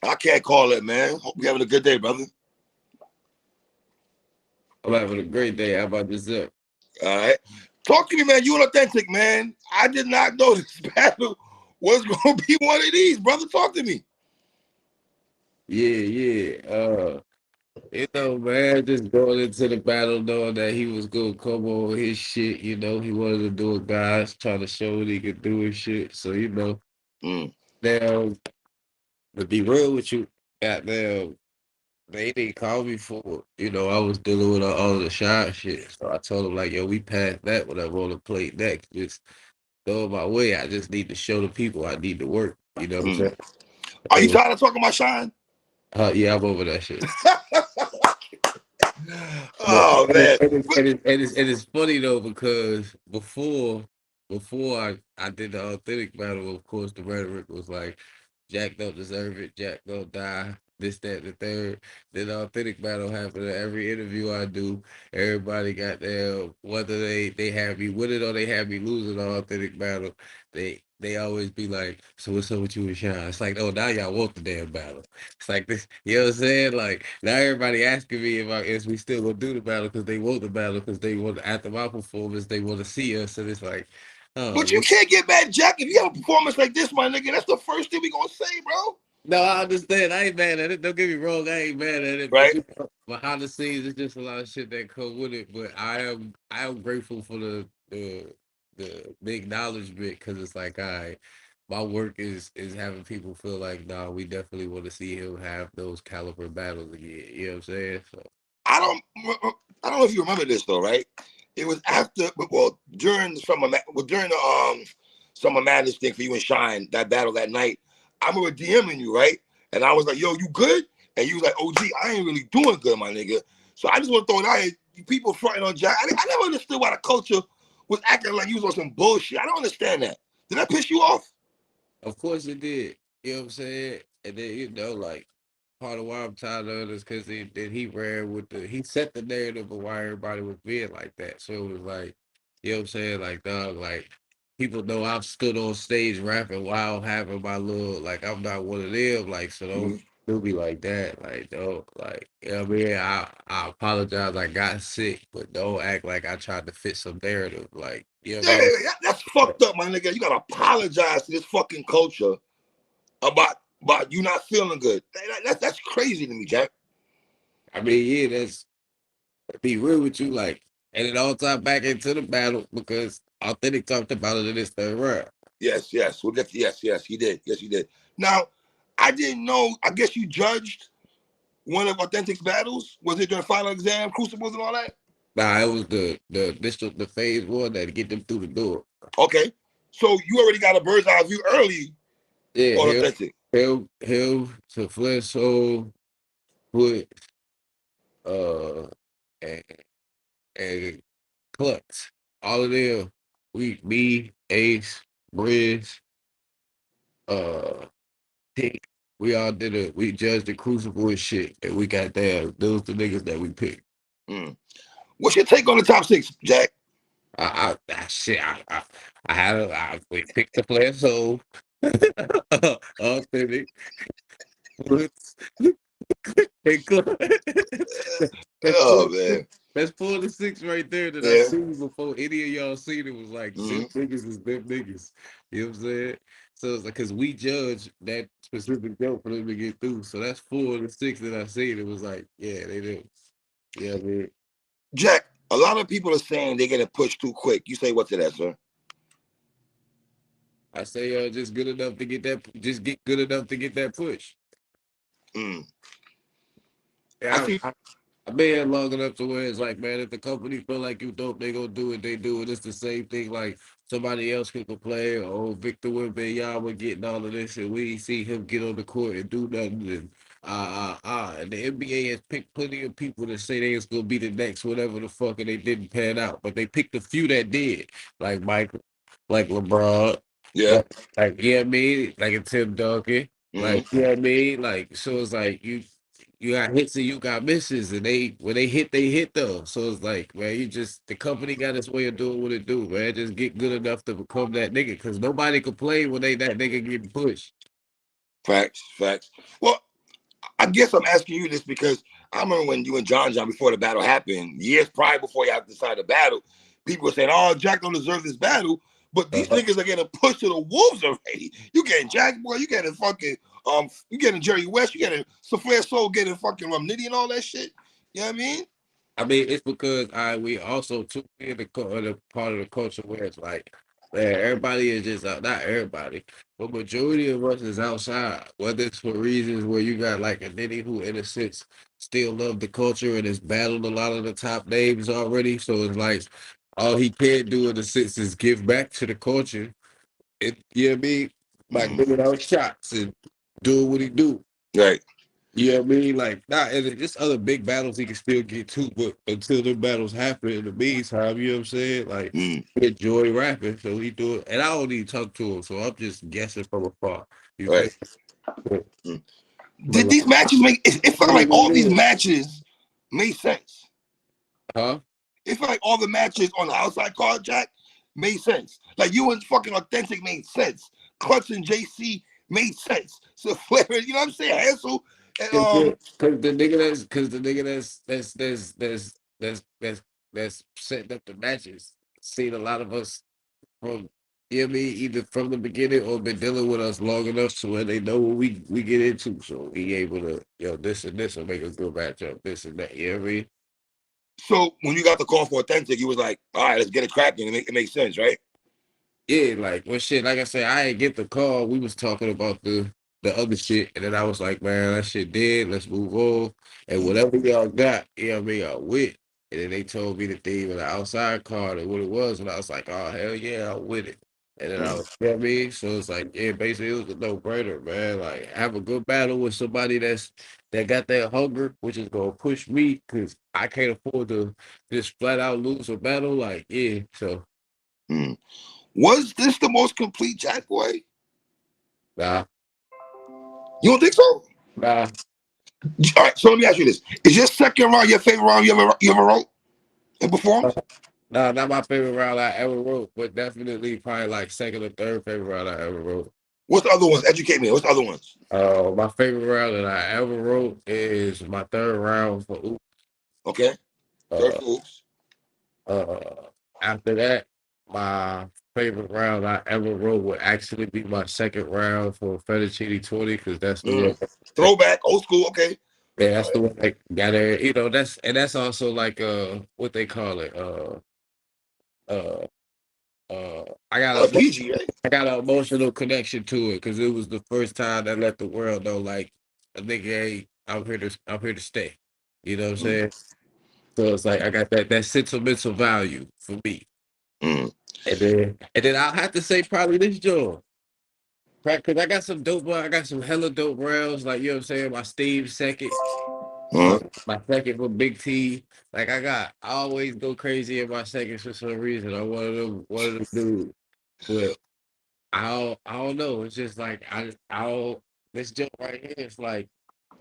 I can't call it, man. Hope you're having a good day, brother. I'm having a great day. How about yourself? All right. Talk to me, man. You an Awthentic, man. I did not know this battle was going to be one of these, brother. Talk to me. Yeah. Man, just going into the battle knowing that he was gonna come on his shit, he wanted to do it, guys, trying to show what he could do and shit. So, Mm. now, to be real with you, goddamn, they didn't call me for it. I was dealing with all the shine shit. So I told him, like, yo, we passed that when I want to play next. Just throw it my way. I just need to show the people I need to work. You know what I'm saying? Are you tired of talking about Shine? Yeah, I'm over that shit. But Oh, man. it's funny though because before I did the Awthentic battle, of course the rhetoric was like, Jack don't deserve it, Jack gonna die, this, that, the third. Then the Awthentic battle happened. Every interview I do, everybody got there, whether they have me win it or they have me losing the Awthentic battle, they always be like, so what's up with you and Sean? It's like, oh, now y'all want the damn battle. It's like this, you know what I'm saying? Like now everybody asking me if we still gonna do the battle because they want the battle because they want after my performance they want to see us, and it's like, oh, But you can't get mad, Jack, if you have a performance like this, my nigga. That's the first thing we gonna say, bro. no, I understand. I ain't mad at it. Don't get me wrong. I ain't mad at it. But Right? behind the scenes, it's just a lot of shit that come with it. But I am grateful for the acknowledgement because it's like, all right, my work is having people feel like, nah, we definitely want to see him have those caliber battles again. You know what I'm saying? So I don't know if you remember this though, right? It was after, well, during the Summer Madness thing for you and Shine, that battle that night. I remember DMing you, right? And I was like, yo, you good? And you was like, OG, I ain't really doing good, my nigga. So I just want to throw it out here. People fronting on Jack. I never understood why the culture was acting like you was on some bullshit. I don't understand that. Did that piss you off? of course it did. You know what I'm saying? And then like part of why I'm tired of it is because he ran with he set the narrative of why everybody was being like that. So it was like, you know what I'm saying? Like, dog, like people know I've stood on stage rapping while having my little, like, I'm not one of them. Like, so don't do me like that. Like, don't, like, you know what I mean? I apologize. I got sick, but don't act like I tried to fit some narrative. Like, you know what I mean? That's fucked up, my nigga. You gotta apologize to this fucking culture about you not feeling good. That's crazy to me, Jack. I mean, yeah, that's be real with you, like, and it all tied back into the battle because Awthentic talked about it in this third round. Yes. We'll get to, yes, he did. Yes, he did. Now, I didn't know. I guess you judged one of Authentic's battles. Was it during final exam, Crucibles, and all that? Nah, it was the phase one that get them through the door. Okay, so you already got a bird's eye view early Yeah, on Authentic. him to Flesh Soul, put and and Clutch. All of them. Me, Ace, Briz, uh Pink. We all did it. We judged the Crucible and shit. And we got there. Those the niggas that we picked. Mm. What's your take on the top six, Jack? Shit. We picked the player soul. Authentic. Woods. And that's Oh four. man, That's 4 to 6 right there that I yeah. seen before any of y'all seen it was like them niggas is them niggas. You know what I'm saying? So it's like because we judge that specific joke for them to get through. So that's 4 to 6 that I seen. It was like, yeah, they do. Yeah, man. Jack, a lot of people are saying they're getting pushed too quick. You say what to that, sir? I say just good enough to get that just get good enough to get that push. Mm. I Yeah, see. I've been here long enough to where it's like, man, if the company feel like you dope, they gonna do it, they do it. It's the same thing like somebody else could complain, oh, Victor Wembanyama getting all of this, and we see him get on the court and do nothing. And the NBA has picked plenty of people that say they was gonna be the next whatever the fuck, and they didn't pan out. But they picked a few that did, like Michael, like LeBron, Yeah. like yeah, I mean, like a Tim Duncan, like Mm-hmm. yeah, I mean, like so it's like you got hits and you got misses, and when they hit though. So it's like, man, the company got its way of doing what it do, man. Just get good enough to become that nigga, because nobody can play when they that nigga getting pushed. Facts. Well, I guess I'm asking you this because I remember when you and John before the battle happened, years prior before y'all decided the battle, people were saying, "Oh, Jack don't deserve this battle," but these niggas are getting pushed to the wolves already. You getting JakkBoy, you getting fucking you getting Jerry West, you getting Safari Soul, getting fucking Nitty and all that shit. You know what I mean? I mean, it's because we also took in the part of the culture where it's like, man, everybody is just out, not everybody, but majority of us is outside. Whether it's for reasons where you got like a Nitty who, in a sense, still love the culture and has battled a lot of the top names already. So it's like all he can do in a sense is give back to the culture. You know what I mean? By giving out shots and doing what he do. Right. You know what I mean? Like, and just other big battles he can still get to, but until the battles happen in the meantime, you know what I'm saying? Like, he enjoy rapping, so he do it. And I don't even talk to him, so I'm just guessing from afar. You feel Right. me? But Did these matches make it felt like all these like, matches made sense? huh? It felt like all the matches on the outside card, Jack, made sense. Like you and fucking Awthentic made sense. Clutch and JC made sense. So Flair, you know what I'm saying? Hansel and Cause the nigga that's setting up the matches. Seen a lot of us from, you know what I mean, either from the beginning or been dealing with us long enough so where they know what we get into. So he able to, this and this will make a good matchup, this and that, you know what I mean? so when you got the call for Awthentic, you was like, all right, let's get it cracking. It makes sense, right? Yeah, like well shit, like I said, I ain't get the call. We was talking about the other shit, and then I was like, man, that shit dead, let's move on. And whatever y'all got, you know what I mean, I with. And then they told me the thing with the outside card and what it was, and I was like, oh hell yeah, I'm with it. And then I was, you know what I mean? So it's like, yeah, basically it was a no-brainer, man. Like have a good battle with somebody that got that hunger, which is gonna push me, cause I can't afford to just flat out lose a battle. Like, yeah, so Was this the most complete JakkBoy? nah. You don't think so? Nah, All right, so let me ask you this: is your second round your favorite round you ever wrote and performed? nah, not my favorite round I ever wrote, but definitely probably like second or third favorite round I ever wrote. What's the other ones? Educate me. What's the other ones? My favorite round that I ever wrote is my third round for Oop. Okay, third Uh, for Oops. uh, After that, my favorite round I ever wrote would actually be my second round for Fettuccine 20 because that's the one. Throwback, old school. Okay, Yeah, all that's right. the one that got there. That's also like what they call it. Uh I got a PG, right? I got an emotional connection to it because it was the first time that let the world know, like, a nigga, hey, I'm here to stay. You know what I'm Mm, saying? So it's like I got that sentimental value for me. mm. And then I'll have to say probably this joint. Because I got some dope, I got some hella dope rounds, like you know what I'm saying, my Steve second, Uh-huh. my second for Big T. Like I always go crazy in my seconds for some reason. I'm one of them dudes. But I don't know. It's just like I don't this joke right here. It's like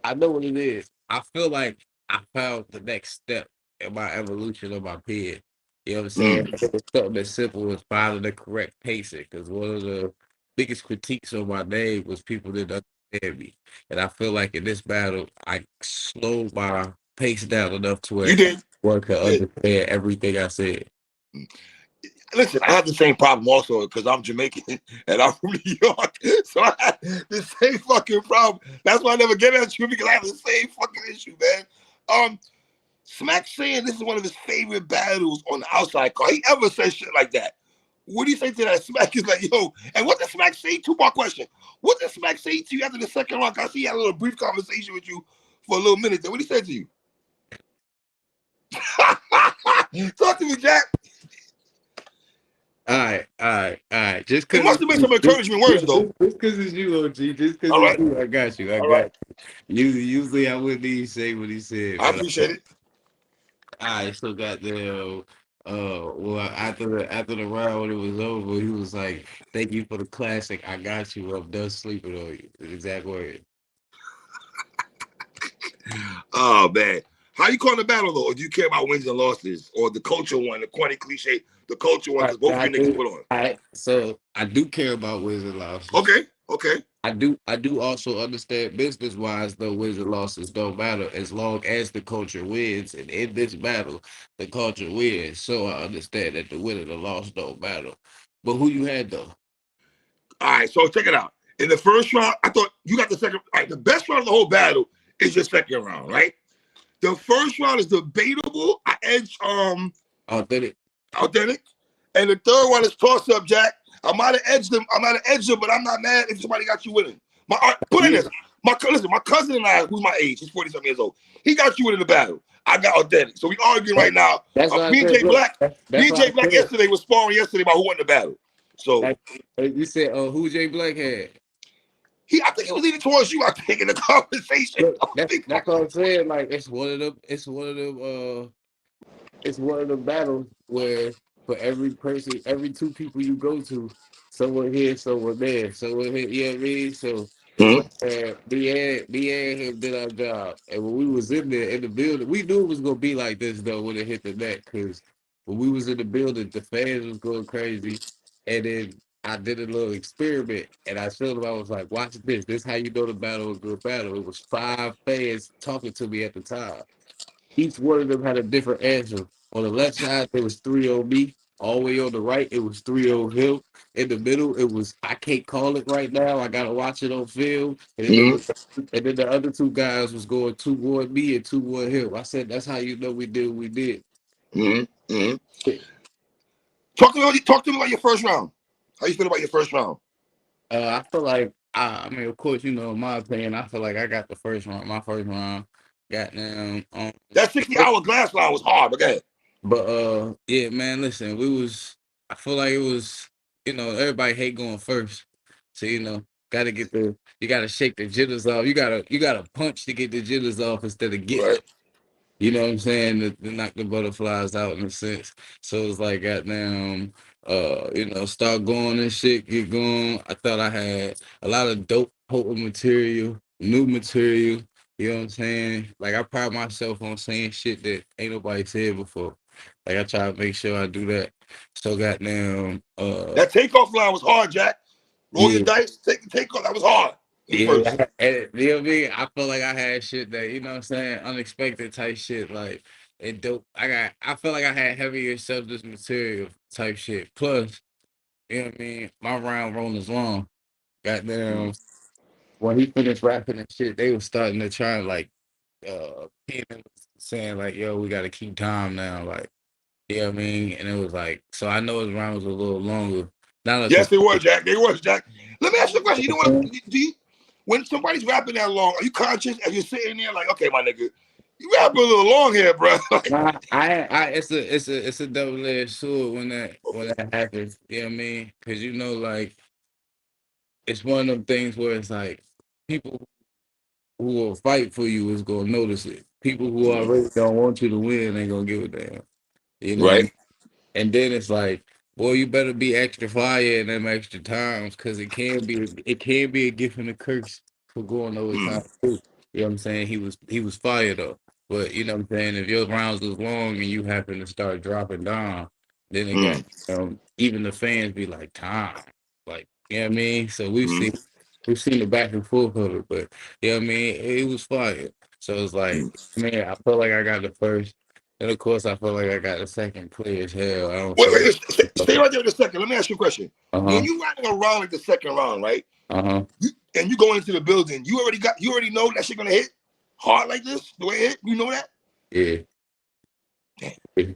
I know what it is. I feel like I found the next step in my evolution of my pen. You know what I'm saying? Mm. It was something as simple as finding the correct pacing. Because one of the biggest critiques on my name was people didn't understand me, and I feel like in this battle I slowed my pace down enough to You where did. one could You did. understand everything I said. Mm. Listen, I have the same problem also because I'm Jamaican and I'm from New York. So I have the same fucking problem. That's why I never get at you because I have the same fucking issue, man. Smack saying this is one of his favorite battles on the outside card. He ever said shit like that. What do you say to that? Smack is like, yo, and what did Smack say? Two-part question. What did Smack say to you after the second round? I see he had a little brief conversation with you for a little minute there. What did he say to you? Talk to me, Jack. All right. Just It because must have been some encouragement words, though. just because it's you, OG. Just because All it's right. you, I got you. I All got right. you. Usually, I wouldn't even say what he said, I but appreciate it. I still got the. Well, after the round when it was over, he was like, "Thank you for the classic. I got you. I'm done sleeping on you." The exact word. Oh, man. How you call the battle, though? Or do you care about wins and losses? Or the culture one, the corny cliche, the culture one, All right, because both of now I you niggas do. put on. All right, so I do care about wins and losses. Okay. Okay. I do also understand business wise though wins and losses don't matter as long as the culture wins. And in this battle, the culture wins. So I understand that the win and the loss don't matter. But who you had though? All right. So check it out. In the first round, I thought you got the second. All right, the best round of the whole battle is your second round, right? The first round is debatable. I edge Authentic. Awthentic, and the third one is toss up, Jack. I might have edged him. I might have edged him, but I'm not mad if somebody got you winning. Put in Yeah, this. Listen, my cousin and I, who's my age, he's 40-something years old. He got you winning the battle. I got Awthentic. So we arguing that- right now. that's what I Me and said. Jay Look, Black, me that's and what Jay I Black said. yesterday was sparring yesterday about who won the battle. So Like, you said, who Jay Black had? I think it was leaning towards you. I think in the conversation. Look, that's what I'm saying. Like it's one of the battles where for every person, every two people you go to, someone here, someone there, someone here. You know what I mean? So Mhm. me and him did our job, and when we was in there in the building, we knew it was gonna be like this though when it hit the net. Because when we was in the building, the fans was going crazy, and then I did a little experiment, and I showed them. I was like, "Watch this. This is how you know the battle was a good battle." It was 5 fans talking to me at the time. Each one of them had a different answer. On the left side, it was 3-0 me. All the way on the right, it was 3-0 him. In the middle, it was I can't call it right now. I gotta watch it on film. Mhm. And then the other two guys was going 2-1 me and 2-1 him. I said that's how you know we did what we did. Mhm. Mhm. Uh, Talk to me about your first round. How you feel about your first round? I feel like I mean, of course, in my opinion, I feel like I got the first round. My first round, got them. That 60-hour glass line was hard, but go ahead. But yeah, man, listen, I feel like it was, everybody hate going first. So, you gotta shake the jitters off. You gotta punch to get the jitters off instead of getting them. Right. You know what I'm saying? To knock the butterflies out in a sense. So it's like goddamn, start going and shit, get going. I thought I had a lot of dope, potent material, new material. You know what I'm saying? Like I pride myself on saying shit that ain't nobody said before. Like I try to make sure I do that. So goddamn, That takeoff line was hard, Jack. Roll your yeah. dice, take the takeoff. That was hard in the first. Yeah, you know what I mean? I feel like I had shit that, you know what I'm saying, unexpected type shit, like it dope. I feel like I had heavier substance material type shit. Plus, you know what I mean? My round rollers long. Mm. Goddamn, when he finished rapping and shit, they was starting to try and Keenan was saying like, yo, we gotta keep time now, like, you know what I mean? And it was like, so I know his round was a little longer. Not Yes, because they were, Jack. They was, Jack. Let me ask you a question. You know what? Do you, when somebody's rapping that long, are you conscious as you're sitting there like, okay, my nigga, you rapping a little long here, bro? Like, Nah, it's a double-edged sword when that happens. You know what I mean? Because like it's one of them things where it's like people who will fight for you is gonna notice it. People who already don't want you to win ain't gonna give a damn. You know what I right? mean? And then it's like, boy, you better be extra fire in them extra times because it can be a gift and a curse for going Mm, overtime too. You know what I'm saying? He was fire though. But you know what I'm saying, if your rounds was long and you happen to start dropping down, then it got mm, even the fans be like, time. Like, you know what I mean? So we've mm, seen we've seen the back and forth of it, but you know what I mean, it was fire. So it's like, mm. man, I feel like I got the first. And of course, I feel like I got the second clear as hell. I don't Wait, feel wait, like. stay right there in a second. Let me ask you a question. Uh When huh. you riding around like the second round, right? Uh huh. And you go into the building, you already know that shit gonna hit hard like this, the way it hit. You know that? Yeah. Damn. Yeah.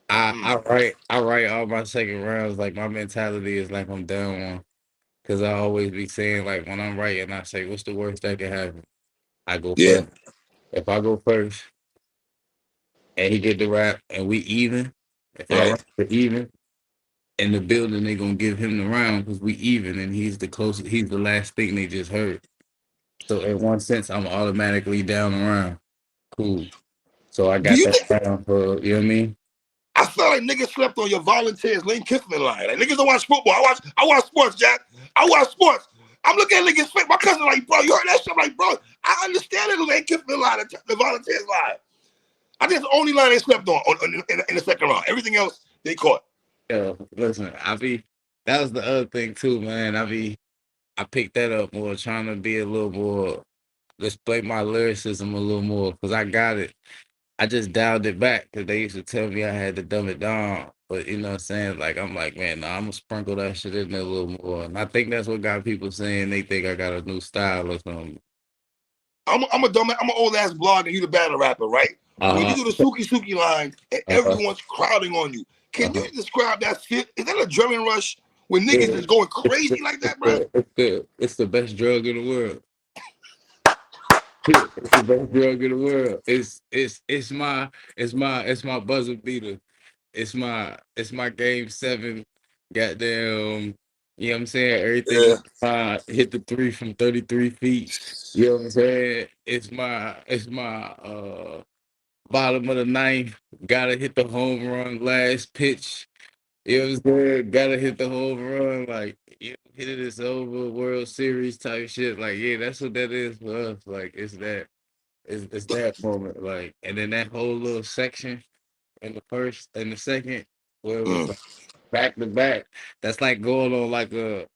I Mm, I write I write all my second rounds like my mentality is like I'm down one because I always be saying like when I'm writing I say what's the worst that can happen? I go yeah. first. If I go first and he get the rap and we even, if I Right. rap for even in the building they gonna give him the round because we even and he's the closest. He's the last thing they just heard. So in one sense I'm automatically down around. Cool. So I Do got you that think? round for you know what I mean? I feel like niggas slept on your volunteers Lane Kiffin line. Like niggas don't watch football. I watch sports, Jack. I watch sports. I'm looking at niggas face. My cousin like, bro, you heard that shit? I'm like, bro, I understand the Lane Kiffin line, the volunteers line. I think it's the only line they slept in the second round. Everything else they caught. Yo, listen, that was the other thing too, man. I picked that up more, trying to be a little more display my lyricism a little more because I got it. I just dialed it back because they used to tell me I had to dumb it down. But you know what I'm saying? Like I'm like, man, nah, I'm gonna sprinkle that shit in there a little more. And I think that's what got people saying they think I got a new style or something. I'm an old ass blogger. You the battle rapper, right? When you Uh-huh. do the Suki Suki line and Uh-huh. everyone's crowding on you, can Uh-huh. you describe that shit? Is that a adrenaline rush when niggas Yeah. is going It's crazy the, like it's that, bro? the, it's the, it's the best drug in the world. It's the best drug in the world. It's my buzzer beater. It's my game 7. Goddamn, you know what I'm saying? Everything Yeah. is fine. Hit the 3 from 33 feet. You know what I'm saying? It's my bottom of the ninth. Gotta hit the home run last pitch. You know what I'm saying? Gotta hit the home run. Like, you hit it, it's over. World Series type shit. Like, yeah, that's what that is for us. Like, it's that moment. Like, and then that whole little section in the first and the second, where it was Mm. like back to back. That's like going on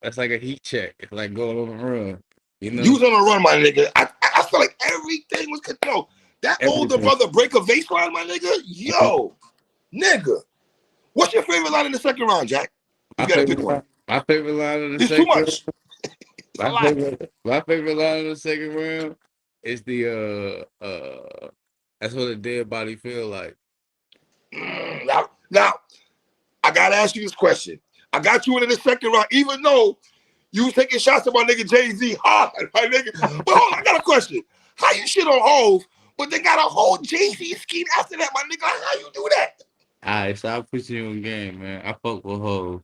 that's like a heat check. It's like going on a run. You You know, was on a run, my nigga. I feel like everything was yo. That older everything. brother break a bass line, my nigga. Yo, nigga. What's your favorite line in the second round, Jack? If My you got to pick favorite one. line, my favorite line of the There's too second, much. It's a lot. my favorite line of the second round is the that's what a dead body feel like. Now, I gotta ask you this question. I got you in the second round, even though you was taking shots at my nigga Jay Z hard, my nigga. But hold on, I got a question. How you shit on Hove, but they got a whole Jay Z scheme after that, my nigga? How you do that? All right, so I put you on game, man. I fuck with hoes.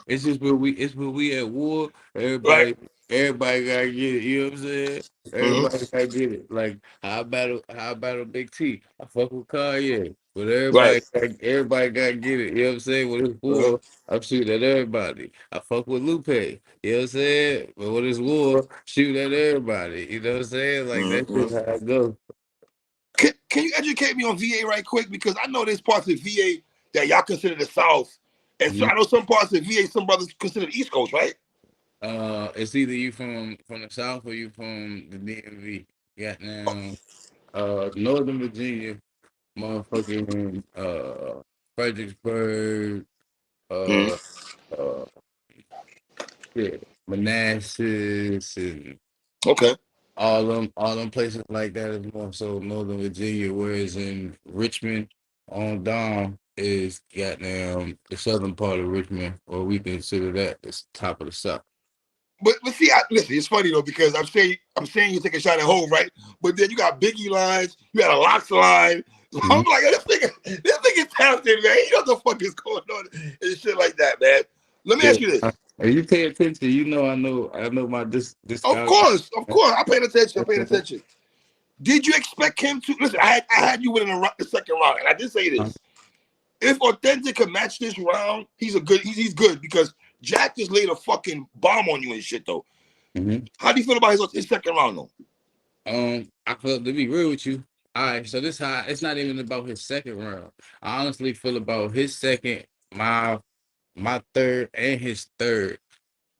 It's just when we at war. Right. Everybody gotta get it. You know what I'm saying? Mm-hmm. Everybody gotta get it. Like how I battle Big T. I fuck with Kanye, but Right. everybody gotta get it. You know what I'm saying? When it's Uh-huh. war, I'm shooting at everybody. I fuck with Lupe. You know what I'm saying? But when it's war, shoot at everybody. You know what I'm saying? Like that's Mm-hmm. just how it goes. Can you educate me on VA right quick? Because I know there's parts of VA that y'all consider the South. And so Mhm. I know some parts of VA, some brothers consider the East Coast, right? It's either you from the South or you from the DMV. Goddamn, Northern Virginia, motherfucking Fredericksburg, uh, Mm-hmm. uh, yeah, Manassas, and Okay. all them places like that is more so Northern Virginia, whereas in Richmond on down is goddamn the southern part of Richmond, or we consider that the top of the South. But see, listen, it's funny though because I'm saying you take a shot at home, right? But then you got Biggie lines, you got a Locks line. So I'm Mhm. like, yo, this nigga talented, man. He know what the fuck is going on and shit like that, man. Let me Yeah. ask you this. If you pay attention, I know my discography. Of course, I paid attention. I paid attention. Did you expect him to listen? I had you winning the second round, and I did say this. If Authentic can match this round, he's good because Jack just laid a fucking bomb on you and shit though. Mhm. How do you feel about his second round though? I feel to be real with you. All right, so this how it's not even about his second round. I honestly feel about his second, my third, and his third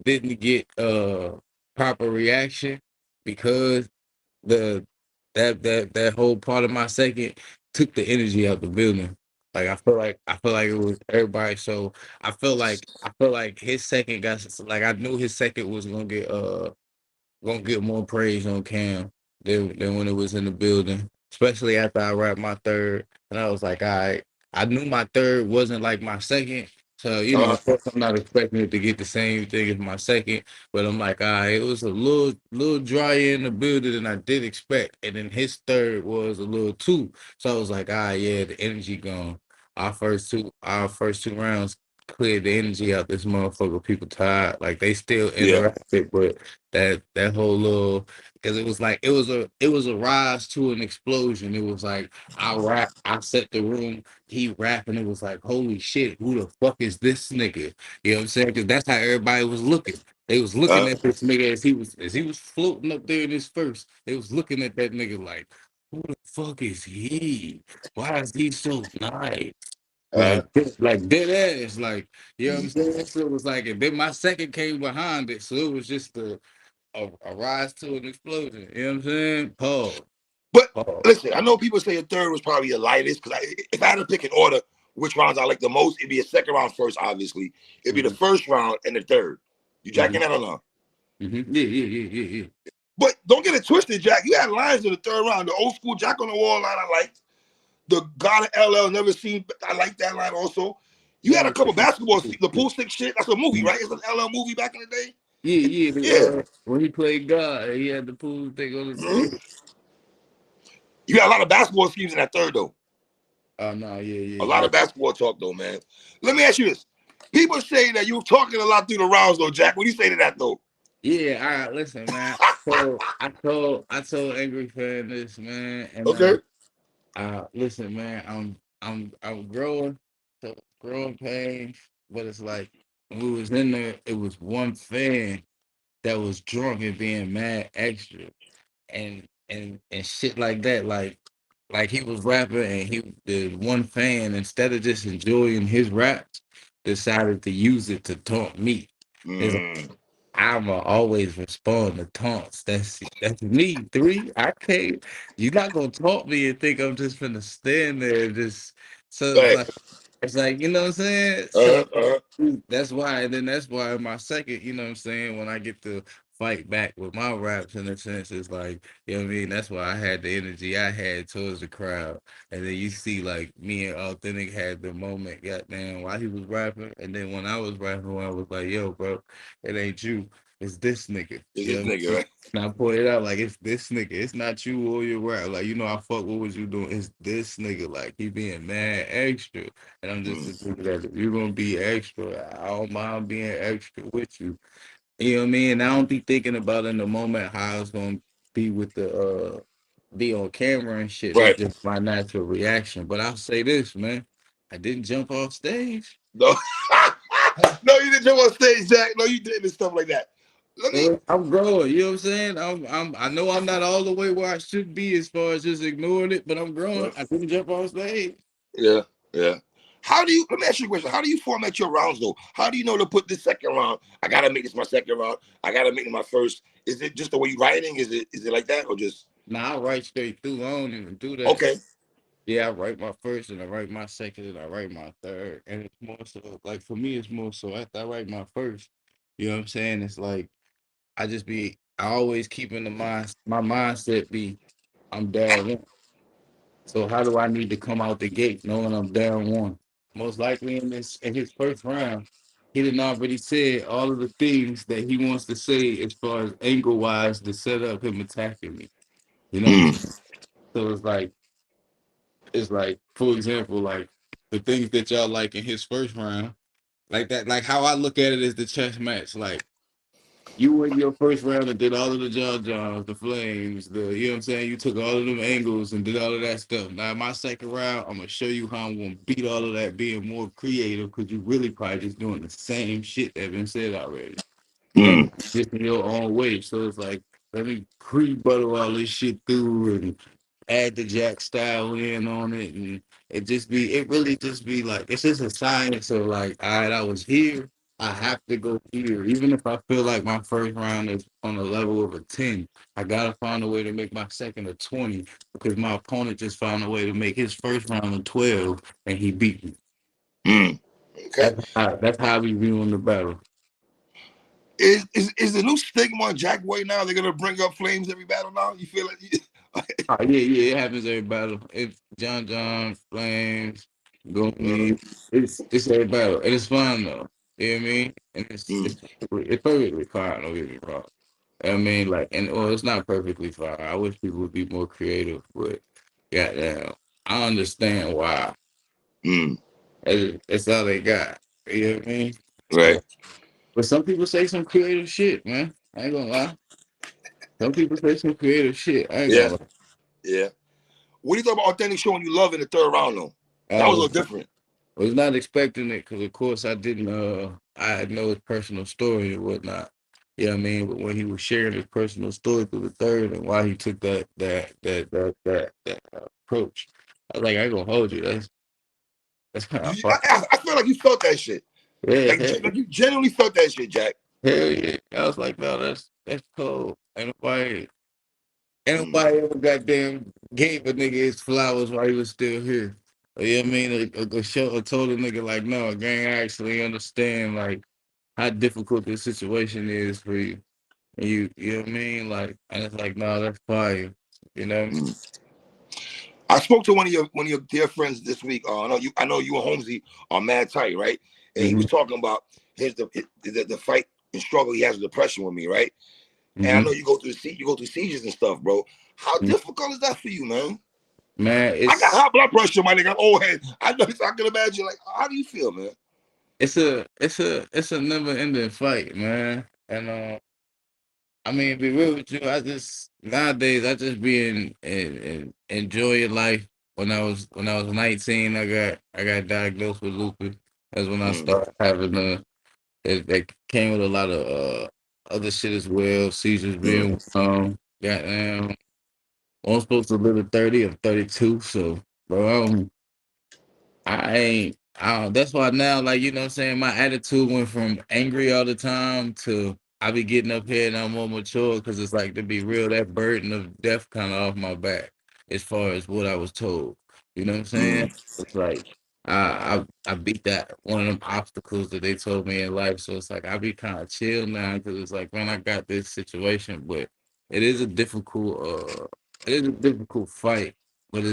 didn't get proper reaction because the that whole part of my second took the energy out the building. Like I feel like it was everybody. So I feel like his second got like I knew his second was gonna get more praise on cam than when it was in the building. Especially after I rapped my third, and I was like, all right. I knew my third wasn't like my second, so Uh, of course I'm not expecting it to get the same thing as my second. But I'm like, all right, it was a little drier in the building than I did expect, and then his third was a little too. So I was like, all right, yeah, the energy gone. Our first two rounds cleared the energy out this motherfucker. People tired, like they still yeah. interacted, but that whole little because it was a rise to an explosion. It was like I set the room, he rapping, it was like holy shit, who the fuck is this nigga? You know what I'm saying? Because that's how everybody was looking. They was looking Uh, at this nigga as he was floating up there in his first. They was looking at that nigga like, who the fuck is he? Why is he so nice? Uh, Like dead ass, like you know what I'm saying. So it was like, and then my second came behind it, so it was just a rise to an explosion. You know what I'm saying? Pause, but pause. listen, I know people say a third was probably the lightest because if I had to pick an order, which rounds I like the most, it'd be a second round first. Obviously, it'd be the Mm-hmm, first round and the third. You jacking that or not? Yeah, yeah, yeah, yeah, yeah. But don't get it twisted, Jack. You had lines in the third round. The old school Jack on the Wall line I liked. The God of LL never seen. I like that line also. You had a John, couple basketball. The pool stick shit. That's a movie, right? It's an LL movie back in the day. yeah, yeah. Yeah. When he played God, he had the pool thing on his. Mm-hmm. You got a lot of basketball schemes in that third though. Oh no, yeah, A yeah, lot yeah. of basketball talk though, man. Let me ask you this. People say that you're talking a lot through the rounds though, Jack. What do you say to that though? Yeah, all right, listen, man. I told Angry Fan this, man, and Okay. listen, man. I'm growing, so growing pains, but it's like when we was in there, it was one fan that was drunk and being mad extra, and shit like that, like he was rapping and the one fan instead of just enjoying his raps, decided to use it to taunt me. Mm. I'ma always respond to taunts. That's me. Three. I can't. You're not gonna taunt me and think I'm just gonna stand there and just. So Right. it's like you know what I'm saying. Uh-huh, So uh-huh. that's why. And then that's why my second. You know what I'm saying. When I get to fight back with my raps, in a sense, it's like you know what I mean. That's why I had the energy I had towards the crowd. And then you see like me and Authentic had the moment. Goddamn, while he was rapping, and then when I was rapping, I was like, "Yo, bro, it ain't you. It's this nigga." It's You this know what I nigga, mean? right? And I pointed out like it's this nigga. It's not you or your rap. Like, you know, I fuck what was you doing? It's this nigga. Like he being mad extra. And I'm just Mm. the dude that if you're gonna be extra, I don't mind being extra with you. You know what I mean? And I don't be thinking about in the moment how it's gonna be with the be on camera and shit. It's Right. just my natural reaction. But I'll say this, man. I didn't jump off stage. No. No, you didn't jump on stage, Jack. No, you didn't and stuff like that. Let me I'm growing, you know what I'm saying? I know I'm not all the way where I should be as far as just ignoring it, but I'm growing. I didn't jump off stage. Yeah, yeah. How do you? Let me ask you a question. How do you format your rounds though? How do you know to put this second round? I gotta make this my second round. I gotta make it my first. Is it just the way you writing? Is it like that or just Nah, I write straight through. I don't even do that. okay? Yeah, I write my first and I write my second and I write my third. And it's more so like for me it's more so after I write my first, you know what I'm saying? It's like I always keep in the mind my mindset be I'm down one. So how do I need to come out the gate knowing I'm down one? Most likely in his first round, he didn't already said all of the things that he wants to say as far as angle wise to set up him attacking me. You know what I'm Mm, saying? So it's like, for example, like the things that y'all like in his first round, like that, like how I look at it is the chess match. Like you went your first round and did all of the John Johns, the flames, you know what I'm saying? You took all of them angles and did all of that stuff. Now my second round, I'm gonna show you how I'm gonna beat all of that being more creative because you really probably just doing the same shit that been said already. You know, mm, just in your own way. So it's like, let me pre-butter all this shit through and add the Jack style in on it, and it really just be like it's just a science of like, all right, I was here, I have to go here, even if I feel like my first round is on a level of a 10, I gotta find a way to make my second a 20 because my opponent just found a way to make his first round a 12 and he beat me. mm. Okay. That's how we viewing the battle. Is the new stigma on JakkBoy now? They're gonna bring up flames every battle now. You feel it? Oh, yeah, yeah, it happens every battle. It's John, Flames, Uh, Goonie. It's every battle. And it's fun though. You know what I mean? And mm, it's perfectly fine, don't get me wrong. I mean, like, and well, it's not perfectly fine. I wish people would be more creative, but goddamn, I understand why. mm. It's all they got. You know what I mean? Right. So, but some people say some creative shit, man. I ain't gonna lie. Some people say some creative shit. I ain't Yeah. gonna Yeah. What do you think about Authentic showing you love in the third round though? That was a lie. little different. Was not expecting it because, of course, I didn't. I know his personal story and whatnot. Yeah, I mean, but when he was sharing his personal story through the third and why he took that approach, I was like, I ain't gonna hold you. I feel like you felt that shit. Yeah, Like you genuinely felt that shit, Jack. hell yeah. I was like, no, that's cold. Ain't Mm, nobody ever goddamn gave a nigga his flowers while he was still here. You know what I mean? Or told a nigga like, no, gang, I actually understand like how difficult this situation is for you. And you know what I mean? Like, and it's like, no, that's fire. You know what I mean? mm. I spoke to one of your dear friends this week. I know you and Holmesy are mad tight, right? And he Mm-hmm. was talking about the fight and struggle he has with depression with me, right? And I Mm-hmm. know you go through seizures and stuff, bro. How difficult is that for you, man? Man, I got high blood pressure, my nigga. I'm old head. I know. I can imagine. Like, how do you feel, man? it's a never ending fight, man. And I mean, be real with you, nowadays I just be in enjoying life. When I was 19, I got diagnosed with lupus. That's when I Mm, started having it came with a lot of other shit as well. Seizures mm, being goddamn. I'm supposed to live at 30. I'm 32, so bro, I ain't. That's why now, like, you know what I'm saying, my attitude went from angry all the time to I be getting up here and I'm more mature because it's like, to be real, that burden of death kind of off my back as far as what I was told. You know what I'm saying? mm, It's like I beat that one of them obstacles that they told me in life. So it's like I be kind of chill now because it's like, man, I got this situation, but it is a difficult fight, but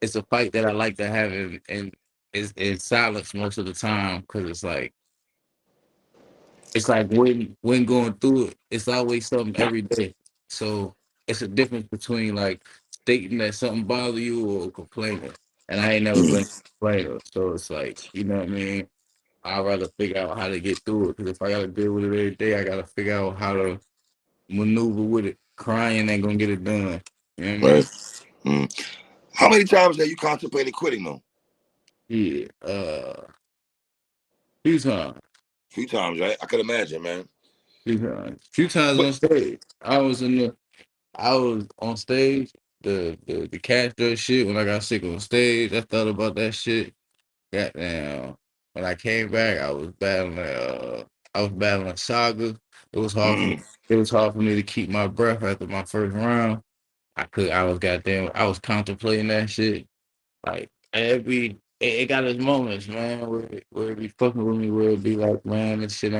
it's a fight that I like to have in silence most of the time because it's like when going through it, it's always something every day. So it's a difference between like stating that something bother you or complaining. And I ain't never been mm, a complainer. So it's like, you know what I mean? I'd rather figure out how to get through it because if I gotta deal with it every day, I gotta figure out how to maneuver with it. Crying ain't gonna get it done. You know what I mean? right. Mm. How many times have you contemplated quitting though? Yeah. Few times. A few times, right? I could imagine, man. Few times. Few times But on stage. I was on stage, the Castro shit when I got sick on stage. I thought about that shit. Goddamn. When I came back, I was battling Saga. It was hard for me. mm, It was hard for me to keep my breath after my first round. I was contemplating that shit. Like it got its moments, man, where it be fucking with me, where it be like, man, this shit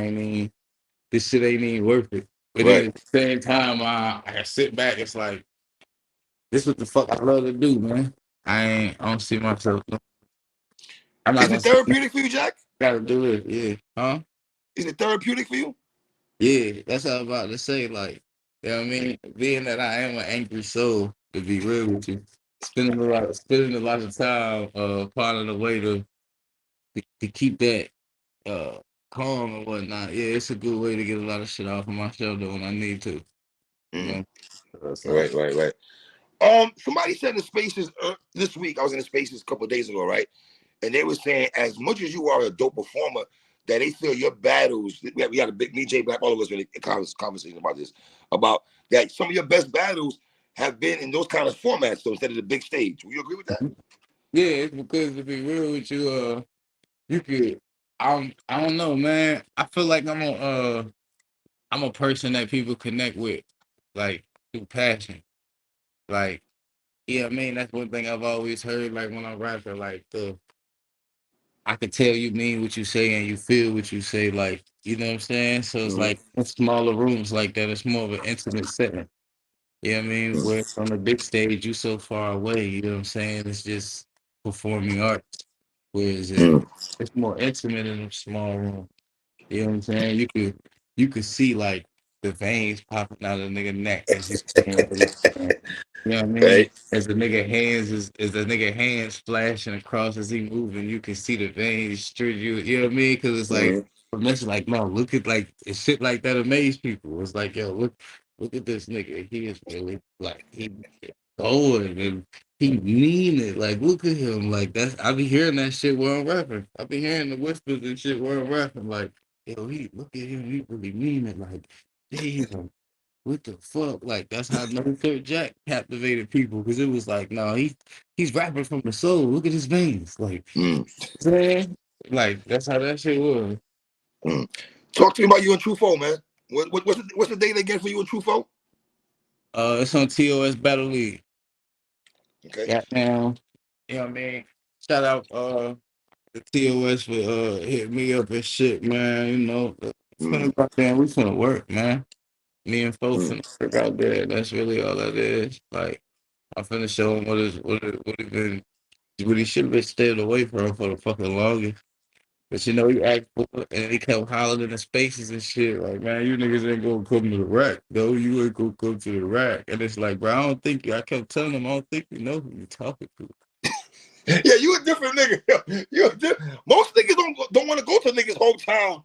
ain't even worth it. But then right. at the same time, I sit back. It's like this what the fuck I love to do, man. I don't see myself. I'm not Is gonna it say I therapeutic for you, Jack? gotta do this. Yeah, huh? Is it therapeutic for you? Yeah, that's what I'm about to say. Like, you know what I mean? Being that I am an angry soul, to be real with you, spending a lot of time, finding a way to keep that uh calm and whatnot. Yeah, it's a good way to get a lot of shit off of my shoulder when I need to. You Mm, know. So. right, right, right. Somebody said in the spaces this week. I was in the spaces a couple of days ago, right? And they were saying, as much as you are a dope performer, that they feel your battles. We had a big me, J Black, all of us really conversation about this, about that some of your best battles have been in those kind of formats, so instead of the big stage. Will you agree with that? Yeah, it's because to be real with you, you could. I don't know, man. I feel like I'm a person that people connect with, like through passion. Like, yeah, I mean that's one thing I've always heard. Like when I'm rapping, like I could tell you mean what you say and you feel what you say. Like, you know what I'm saying. So it's Mm-hmm. like in smaller rooms like that. It's more of an intimate setting. You know what I mean? Where on the big stage, you so far away. You know what I'm saying? It's just performing arts. Whereas Mm-hmm. it's more intimate in a small room. You know what I'm saying? You could see like the veins popping out of the nigga neck as he's saying what he's saying. You know what I mean? Right. As the nigga hands flashing across as he moving, you can see the veins straight. You know what I mean? Because it's like Mm-hmm. it's like, no, look at like it's shit like that amaze people. It's like, yo, look at this nigga. He is really like he going and he mean it. Like, look at him. Like I be hearing that shit while I'm rapping. I be hearing the whispers and shit while I'm rapping. Like, yo, he look at him. He really mean it. Like, damn. what the fuck? Like that's how No Shirt Jack captivated people because it was like, no, he's rapping from the soul. Look at his veins, like, Mm, man, like that's how that shit was. mm. Talk to me about you and Truffaut, man. What's the date again for you and Truffaut? It's on TOS Battle League. Okay. Goddamn, you know what I mean? Shout out the TOS for hitting me up and shit, man. You know, Mm, we finna work, man. Me and Fo mm. finna work out there. That's really all that is. Like, I'm finna show him what he should have been stayed away from for the fucking longest. But you know, he asked for it and he kept hollering in the spaces and shit. Like, man, you niggas ain't gonna come to the rack, though. You ain't gonna come to the rack. And it's like, bro, I don't think you. I kept telling him, I don't think you know who you talking to. Yeah, you a different nigga. Most niggas don't want to go to niggas' hometown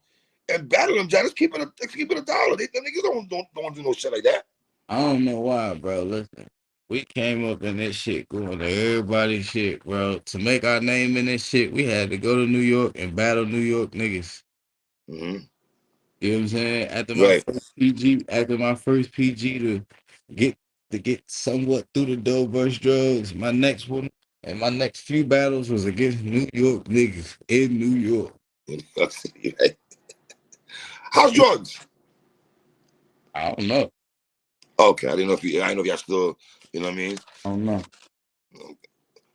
and battle them. Just keep it a dollar. The niggas don't do no shit like that. I don't know why, bro. Listen, we came up in this shit going to everybody's shit, bro. To make our name in this shit, we had to go to New York and battle New York niggas. Mm-hmm. You know what I'm saying? Right. After my first PG get to get somewhat through the dope versus drugs, my next one and my next few battles was against New York niggas in New York. Right. How's drugs? I don't know. Okay, I didn't know if y'all still, you know what I mean? I don't know.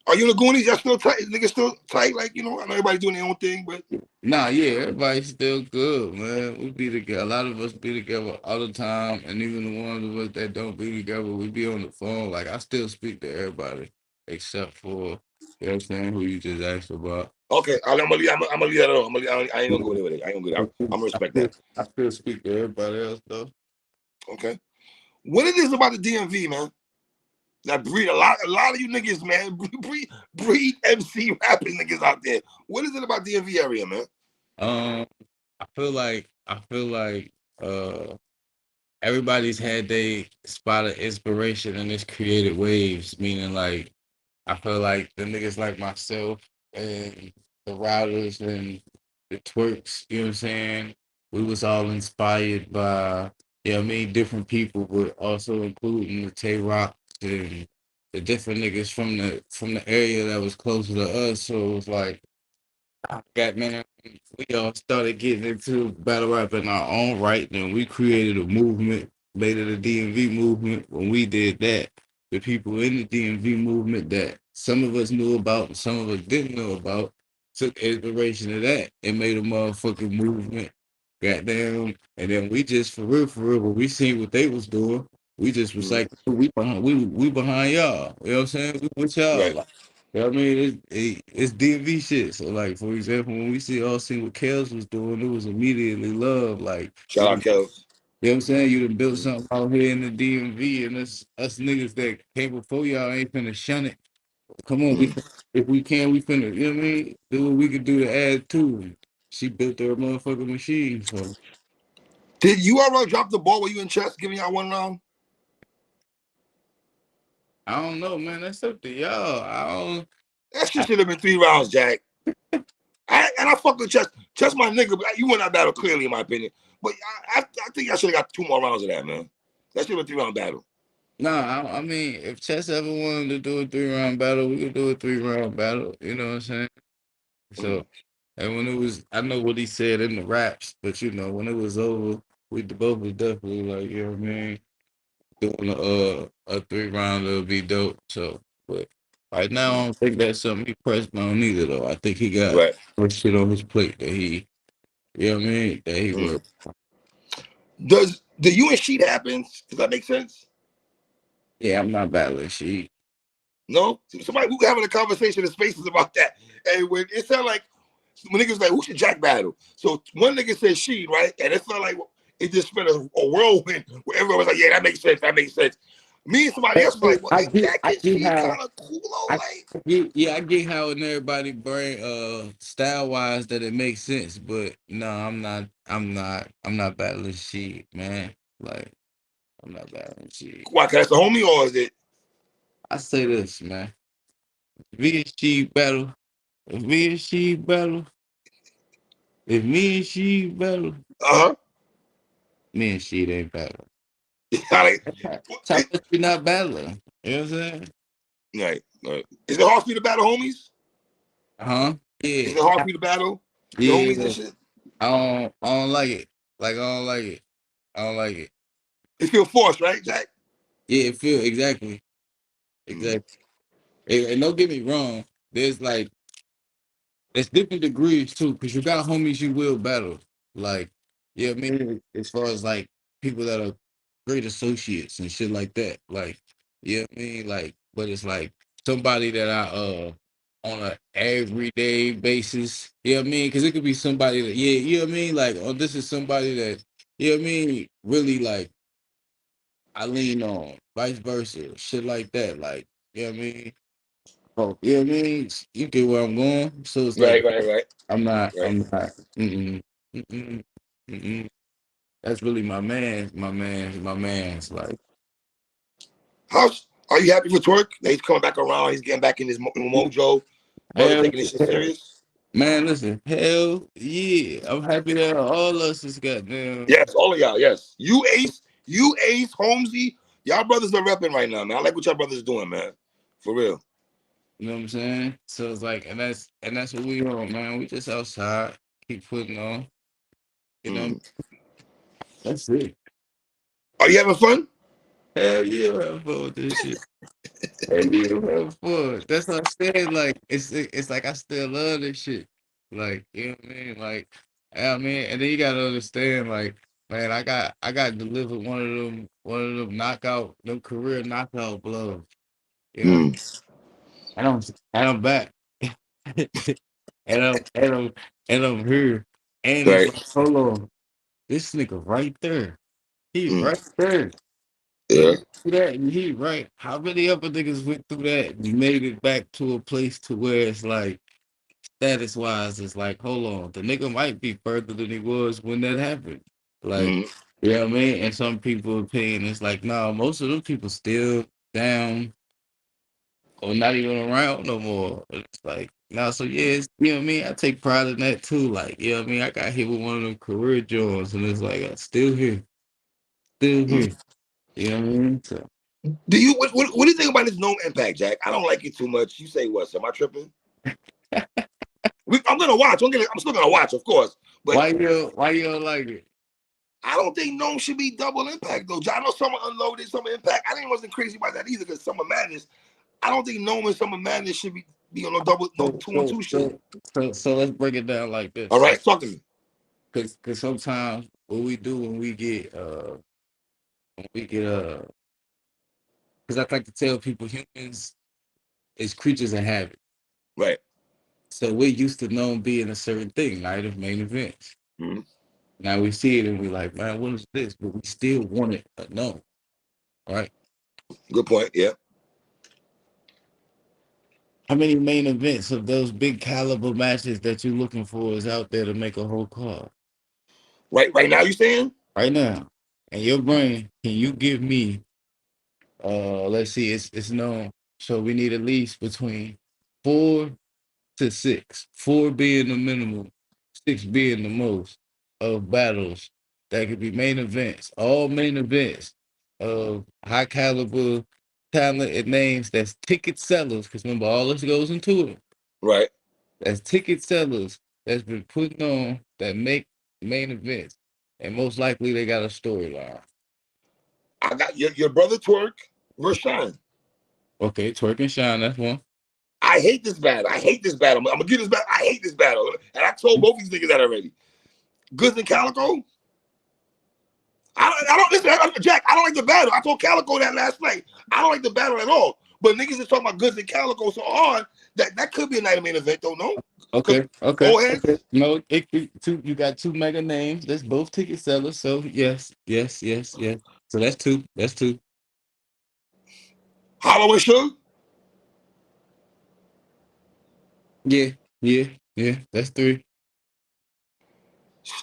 Are you in the Goonies? Y'all still tight? Niggas still tight? Like, I know everybody doing their own thing, but Nah, yeah, everybody's still good, man. We be together. A lot of us be together all the time, and even the ones of us that don't be together, we be on the phone. Like I still speak to everybody except for you know what I'm saying, who you just asked about. okay, I'm gonna leave that alone. I ain't gonna go there with it. I ain't gonna go there. I'm gonna respect that. I still speak to everybody else though. Okay. What it is about the DMV, man? That breed a lot of you niggas, man. Breed MC rapping niggas out there. What is it about DMV area, man? Um, I feel like everybody's had their spot of inspiration in this creative waves, meaning like I feel like the niggas like myself and the routers and the twerks, you know what I'm saying? We was all inspired by, you know what I mean, different people, but also including the Tay Rocks and the different niggas from the area that was closer to us. So it was like got man, we all started getting into battle rap in our own right. Then we created a movement, made it a DMV movement. When we did that, the people in the DMV movement that some of us knew about and some of us didn't know about took inspiration of that and made a motherfucking movement. Goddamn. And then we just for real, when we seen what they was doing, we just was Mm, like, we behind y'all. You know what I'm saying? We with y'all. right. Like, you know what I mean? It's DV shit. So, like, for example, when we seen what Kels was doing, it was immediately love. Like, Shout out Kels. you know what I'm saying? You done built Mm, something out here in the DMV, and us niggas that came before y'all ain't finna shun it. Come on, mm. if we can, we finna, you know what I mean? Do what we could do to add to. She built her motherfucking machine, so Did you ever drop the ball? Were you in chess giving y'all one round? I don't know, man. That's up to y'all. That shit should have been 3 rounds, Jack. I fuck with chess. Chess my nigga. But you won that battle clearly, in my opinion. But I think I should have got 2 more rounds of that, man. That should have been a 3 round battle. Nah, I mean, if Chess ever wanted to do a 3 round battle, we could do a 3 round battle. You know what I'm saying? So, Mm, and when it was, I know what he said in the raps, but you know, when it was over, we both was definitely like, you know what I mean, doing a 3 round would be dope. So, but right now, I mm. don't think that's something he pressed on either, though. I think he got Right. more shit on his plate that you know what I mean, that he Mm. worked. Does the you and sheet happens? Does that make sense? Yeah, I'm not battling shit. No? Somebody we were having a conversation in spaces about that. And when it sounded like when niggas like, who should Jack battle? So one nigga said she, right? And it felt like it just been a whirlwind where everyone was like, yeah, that makes sense. That makes sense. Me and somebody else was like, well, ain't Jack I and get she how kind of cool though? I Like, yeah, I get how in everybody brain style wise that it makes sense, but no, I'm not battling shit, man. Like I'm not battling shit. why? Cause that's the homie or is it? I say this, man. Me and she battle. If me and she battle, if me and she battle, Uh huh. me and she ain't battle. Like, Top us we not battling. You know what I'm saying? right. Is it hard for you to battle homies? Huh? Is Yeah. it hard for you to battle your homies and Yeah. shit? I don't like it. Like I don't like it. I don't like it. It feel forced, right, Jack? Yeah, it feel exactly. Mm. Exactly. And don't get me wrong. There's like It's different degrees too, because you got homies you will battle. Like, yeah, I mean, as far as like people that are great associates and shit like that. Like, yeah, I mean, like, but it's like somebody that I on a everyday basis. Yeah, I mean, because it could be somebody that, yeah, you know what I mean? Like, oh, this is somebody that, yeah, I mean, really like I lean on, vice versa, shit like that. Like, you know what I mean? Oh, yeah, I mean, you get where I'm going. So it's like Right. I'm not. Right. I'm not. Mm-mm, mm-mm. That's really my man. My man's. Like, How's are you happy for Twerk? That he's coming back around. He's getting back in his mojo. Brother hell, taking this shit serious. man, listen, hell yeah. I'm happy that all us is goddamn. Yes, all of y'all. Yes, you Ace, Holmesy, y'all brothers are repping right now, man. I like what y'all brothers doing, man. For real. You know what I'm saying? So it's like, and that's what we on, man. We just outside, keep putting on. You know, Mm. that's it. Are you having fun? Hell yeah, I'm having fun with this shit. And you have fun. That's what I said. Like it's like I still love this shit. Like you know what I mean. Like I mean, and then you gotta understand. Like man, I got delivered one of them knockout, them career knockout blows. You know, Mm. and I'm back, and I'm here, and it's Right. like hold on, this nigga right there. He Mm. right there. He Yeah. went through that and he right. How many other niggas went through that and made it back to a place to where it's like status wise, it's like, hold on, the nigga might be further than he was when that happened. Like, Mm. you know what I mean? And some people opinion it's like, no, most of them people still down or not even around no more. It's like, no, so yeah, you know what I mean? I take pride in that too. Like, you know what I mean? I got hit with one of them career joints and it's like, I'm still here, still Mm. here. You know what I mean? So, Do you what do you think about this no impact, Jack? I don't like it too much. You say what? So am I tripping? I'm gonna watch. I'm still gonna watch, of course. But why you don't like it? I don't think no should be double impact though. I know someone unloaded some impact. I didn't wasn't crazy about that either because Summer Madness. I don't think no and Summer Madness should be on no double no So, 2-on-2 so, shit. so, so let's break it down like this. All So, right, talk to me. cause sometimes what we do when we get cause I like to tell people humans is creatures of habit. Right. So we're used to known being a certain thing, night of main events. Mm-hmm. Now we see it and we like, man, what is this? But we still want it known, right? Good point. Yeah. How many main events of those big caliber matches that you're looking for is out there to make a whole card Right now you saying? right now? And your brain, can you give me let's see, it's known. So we need at least between 4 to 6, 4 being the minimum, 6 being the most of battles that could be main events, all main events of high caliber talent and names that's ticket sellers. Because remember, all this goes into it. Right. That's ticket sellers that's been putting on that make main events, and most likely they got a storyline. I got your brother Twerk versus Shine. Okay, twerk and shine. That's one. I hate this battle. I hate this battle. I'm gonna get this battle. I hate this battle. And I told both these niggas that already. Goods and Calico. I don't listen, Jack. I don't like the battle. I told Calico that last night. I don't like the battle at all. But niggas is talking about Goods and Calico so hard that could be a night of main event, though. No, because Okay. old Okay. heads. No, two. You got two mega names. That's both ticket sellers. So yes. So that's two. That's two. Hollow and Suge. Yeah, yeah. That's three.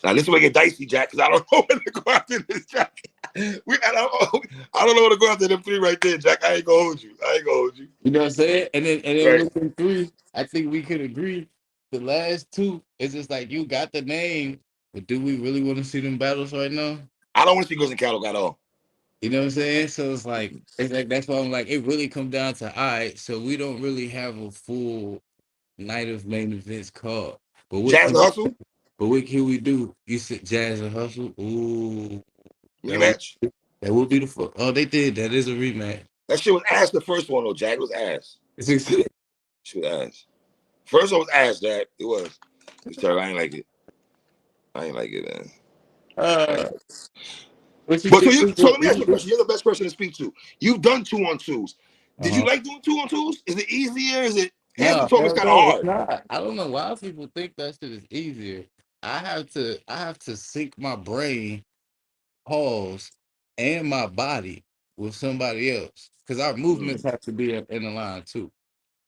Now this is where it get dicey, Jack, because I don't know where to go after this, Jack. I don't know where to go after them three right there, Jack. I ain't gonna hold you. I ain't gonna hold you. You know what I'm saying? And then Right. within three, I think we could agree. The last two is just like you got the name, but do we really want to see them battles right now? I don't want to see Goods and Calico at all. You know what I'm saying? So it's like that's why I'm like it really come down to all right. So we don't really have a full night of main events card. But what Jazz can and Hustle but what can we do? You said Jazz and Hustle. Ooh, that would rematch. that would be the fuck. Oh, they did. That is a rematch. That shit was ass. The first one though, Jack, it was ass. It's Shit was ass. First one was ass, Jack. It was. It was terrible. I ain't like it. I ain't like it, man. I uh, ain't like it. what you But so think? you, so let me ask you a question. You're the best person to speak to. You've done 2-on-2s. Did you Uh-huh. like doing 2-on-2s? Is it easier? Is it half the No, talk is hell kind of no, it's hard? not. I don't know why people think that shit is easier. I have to sync my brain, pause, and my body with somebody else because our movements Mm. have to be in a line too.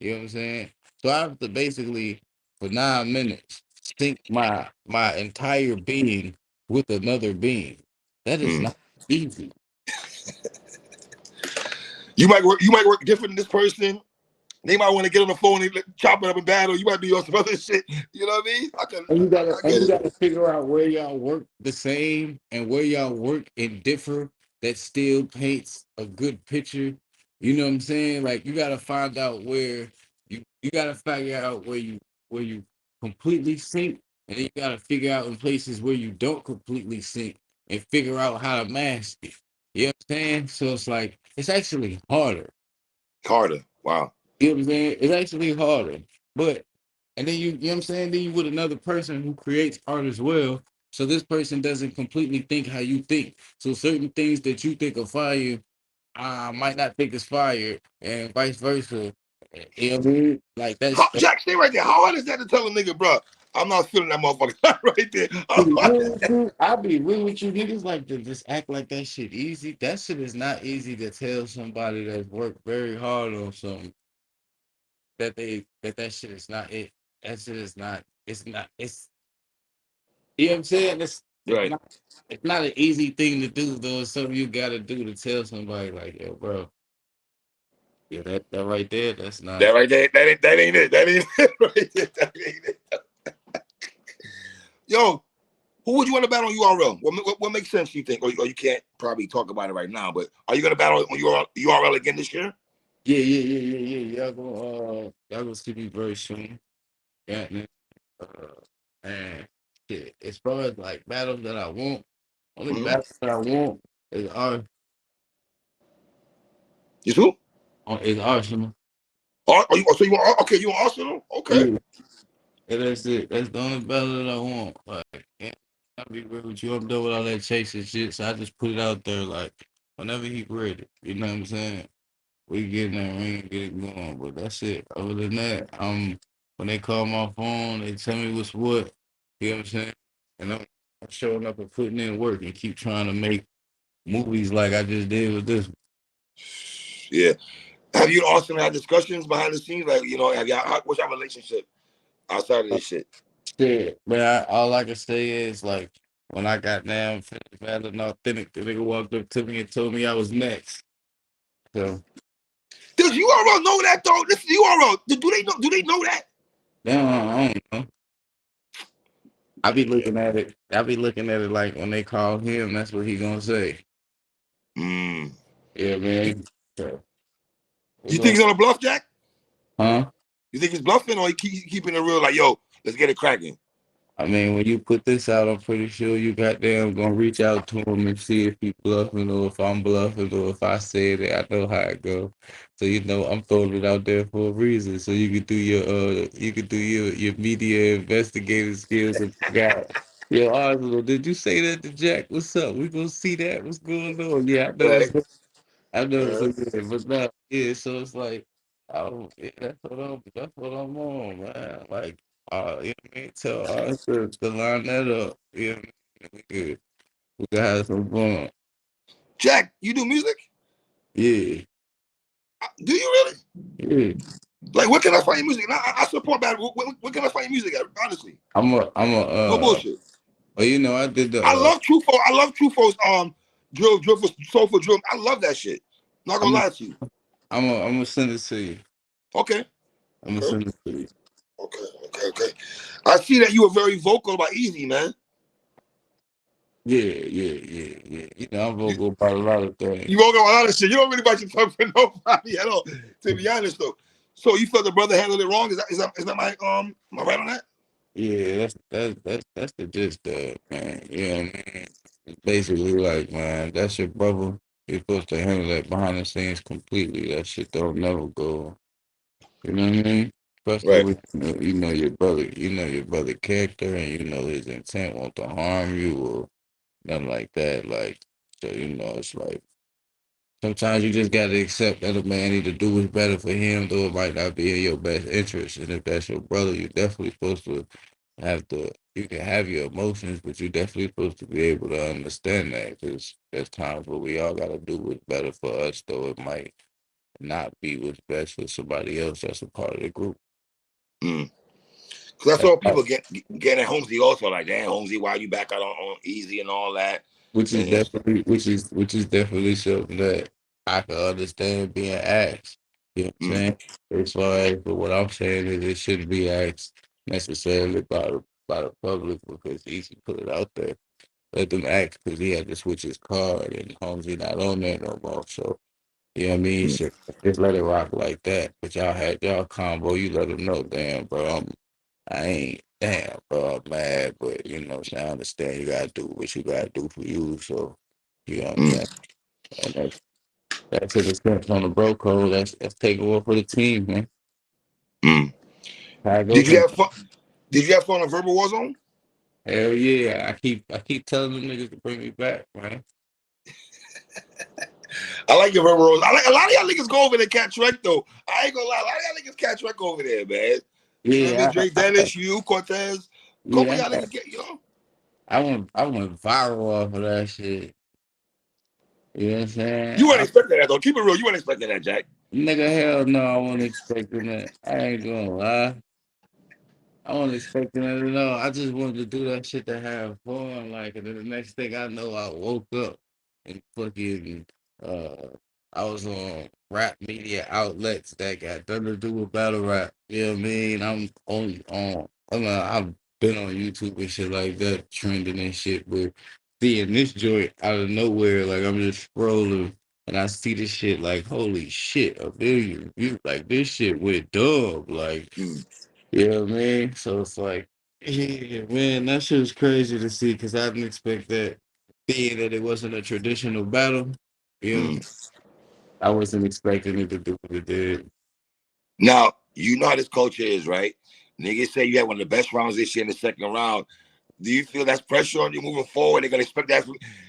You know what I'm saying? So I have to basically for 9 minutes sync my entire being with another being. That is Mm. not easy. You might work. You might work different than this person. They might want to get on the phone and chop it up in battle. You might be on some other shit. You know what I mean? I And get you it. gotta figure out where y'all work the same and where y'all work and differ that still paints a good picture. You know what I'm saying? Like you gotta find out where you gotta figure out where you completely sync, and then you gotta figure out in places where you don't completely sync and figure out how to mask it. You know what I'm saying? So it's like it's actually harder. Carter. Wow. You know what I'm saying? It's actually harder. But and then you know what I'm saying? Then you with another person who creates art as well. So this person doesn't completely think how you think. So certain things that you think are fire, I might not think is fire, and vice versa. You know what I mean? Like Jack, stay right there. How hard is that to tell a nigga, bro? I'm not feeling that motherfucker right there. to be real with you, I'll be real with you. Niggas like to just act like that shit easy. That shit is not easy to tell somebody that's worked very hard on something that shit is not it. That shit is not. It's not. It's you know what I'm saying. Right. It's not an easy thing to do though. It's something you got to do to tell somebody like, yo, bro, yeah, that right there, that's That not. right there. That ain't it. That ain't it. Right there. That ain't it. Yo, who would you want to battle on URL? What makes sense? You think, or you can't probably talk about it right now? But are you gonna battle on URL again this year? Yeah. Y'all gonna see me very soon. Yeah, man. And shit, as far as like battles that I want, only Mm-hmm. battle that I want is our You too? is Arsenal. Are you? So you want? Okay, you want Arsenal? Okay. Yeah. And that's it. That's the only battle that I want. Like, yeah, I'll be real with you. I'm done with all that chasing shit. So I just put it out there. Like, whenever he ready, you know what I'm saying? We get in that ring, get it going. But that's it. Other than that, when they call my phone, they tell me what's what. You know what I'm saying? And I'm showing up and putting in work and keep trying to make movies like I just did with this. Yeah. Have you and Austin had discussions behind the scenes? Like, have y'all? What's your relationship outside of this shit? Shit, man. All I can say is like when I got down finished battling authentic, the nigga walked up to me and told me I was next. So Does URL know that though? This is URL. Do they know? Do they know that? damn, I don't know. I be Yeah. looking at it. I be looking at it like when they call him, that's what he gonna say. Mm. Yeah, man. So we You think going, he's on a bluff, Jack? huh? You think he's bluffing, or keeping it real? Like, yo, let's get it cracking. I mean, when you put this out, I'm pretty sure you goddamn gonna reach out to him and see if he bluffing or if I'm bluffing or if I said it. I know how it go. So I'm throwing it out there for a reason. So you could do your media investigative skills and figure out. Yo, Arsenal, did you say that to Jack? What's up? We gonna see that? What's going on? Yeah, I know. Right. I know it's Uh, okay, but no, yeah. So it's like, yeah, that's what I'm on, man. Like, you know what I mean? Tell us to line that up. You know what I mean? We could have some fun. Jack, you do music? Yeah, Do you really? yeah. Like, where can I find your music? And I support that. Where can I find your music at? Honestly, I'm a. no bullshit. Well, you know, I did the. I love Trufo. I love Trufo's drill for soulful drill. I love that shit. Not gonna I'm lie to you. I'm gonna send it to you. Okay. I'm gonna Okay. send it to you. Okay. I see that you were very vocal about Easy, man. Yeah. You know, I'm You, vocal about a lot of you things. won't go a lot of shit. You don't really bite your tongue for nobody at all. To be honest though. So you felt the brother handled it wrong? Is that my am I right on that? Yeah, that's the gist of it, man. You know what I mean? It's basically like, man, that's your brother. You're supposed to handle that behind the scenes completely. That shit don't never go. You know what I mean? Especially Right. with you know your brother, you know your brother character, and you know his intent want to harm you or nothing like that. Like, so you know, it's like sometimes you just gotta accept that a man need to do what's better for him, though it might not be in your best interest. And if that's your brother, you're definitely supposed to have to. You can have your emotions, but you're definitely supposed to be able to understand that because there's times where we all gotta do what's better for us, though it might not be what's best for somebody else that's a part of the group. Mm. Cause I That's saw how- people getting at Holmesy also like, damn, Holmesy, why you back out on easy and all that? which is And definitely which is definitely something that I can understand being asked. You know what I'm mm, saying? As far as but what I'm saying is it shouldn't be asked necessarily by the public because Easy put it out there. Let them ask because he had to switch his card and Holmesy not on there no more. So you know what I mean? mm, Shit, just let it rock like that. But y'all had y'all combo, you let them know, damn, bro, I ain't damn, bro, I'm mad, but you know, what I'm saying, I understand you gotta do what you gotta do for you. So you know what I'm saying? mm, And that's in the steps on the bro code. That's taking one for the team, man. mm. How it Did goes you on. have fun? Did you have fun on Verbal Warzone? Hell yeah. I keep telling them niggas to bring me back, man. I like your Verbal Rose. I like a lot of y'all niggas go over there catch wreck though. I ain't gonna lie, a lot of y'all niggas catch wreck over there, man. You know what I mean? Yeah, Drake Dennis, you, Cortez, couple of yeah, y'all niggas get, you know. I went viral off of that shit. You know what I'm saying? You weren't expecting that though. Keep it real. You weren't expecting that, Jack. Nigga, hell no, I wasn't expecting that. I ain't gonna lie. I wasn't expecting it at all. I just wanted to do that shit to have fun. Like, and then the next thing I know, I woke up and fucking, uh, I was on rap media outlets that got nothing to do with battle rap. You know what I mean? I'm only on, I've been on YouTube and shit like that, trending and shit, but seeing this joint out of nowhere, like, I'm just scrolling and I see this shit, like, holy shit, a billion views. Like, this shit went dumb. Like, Mm, you know what I mean? So it's like, yeah, man, that shit was crazy to see because I didn't expect that. Being that it wasn't a traditional battle, you know, mm. I wasn't expecting it to do what it did. Now, you know how this culture is, right? Niggas say you had one of the best rounds this year in the second round. Do you feel that's pressure on you moving forward? They're gonna expect that.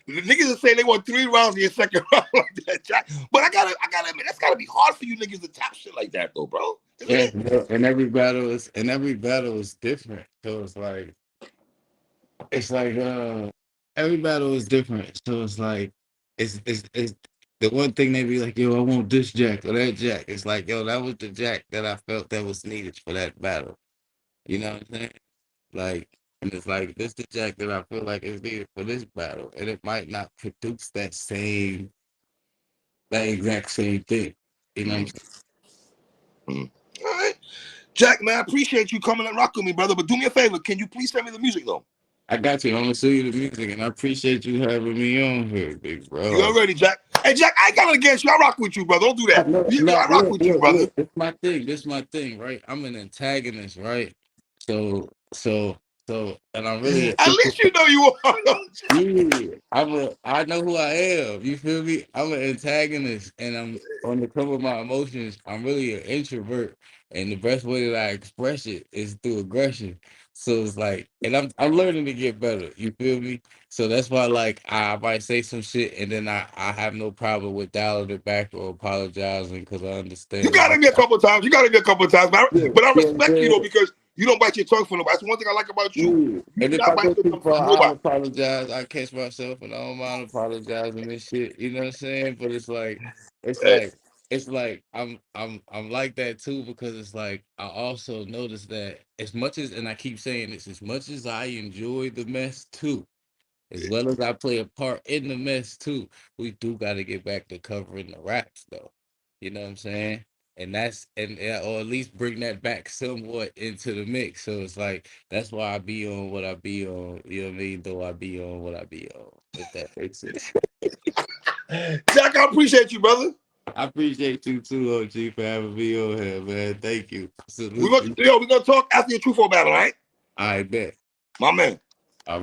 The niggas are saying they want 3 rounds in your second round like that, Jack. But I gotta admit, that's gotta be hard for you niggas to tap shit like that, though, bro. Isn't Yeah, it? and every battle is different. So it's like every battle is different. So it's like it's the one thing they be like, yo, I want this jack or that jack. It's like, yo, that was the jack that I felt that was needed for that battle. You know what I'm saying? Like, and it's like this the jack that I feel like is needed for this battle, and it might not produce that exact same thing. You know what I'm Mm, saying? mm. All right, Jack, man, I appreciate you coming and rock with me, brother. But do me a favor, can you please send me the music though? I got you. I'm gonna show you the music, and I appreciate you having me on here, big You bro. already, Jack. Hey, Jack, I ain't got it against you. I rock with you, brother. Don't do that. No, I no, rock look, with you, look, brother. look. It's my thing. This my thing, right? I'm an antagonist, right? So, so, and I'm really At least you know you are. yeah, I know who I am. You feel me? I'm an antagonist and I'm on the cover of my emotions. I'm really an introvert. And the best way that I express it is through aggression. So it's like, and I'm learning to get better. You feel me? So that's why like I might say some shit and then I have no problem with dialing it back or apologizing because I You understand got like at me a couple of times. You got at me a couple of times, yeah, but I yeah, respect you yeah. though because you don't bite your tongue for nobody. That's one thing I like about you. Yeah. You And do if I not go bite your too tongue for far, I'll nobody. apologize. I catch myself and I don't mind apologizing and shit. You know what I'm saying? But it's Hey, like, it's like I'm like that too because it's like I also notice that as much as and I keep saying this, as much as I enjoy the mess too, as well as I play a part in the mess too, we do got to get back to covering the raps though. You know what I'm saying? And that's or at least bring that back somewhat into the mix. So it's like that's why I be on what I be on. You know what I mean? Though I be on what I be on. If that makes sense. Jack, I appreciate you, brother. I appreciate you too, OG, for having me on here, man. Thank you. Salute to you. We're gonna talk after your Truth or Battle, all right? I bet. My man. All right.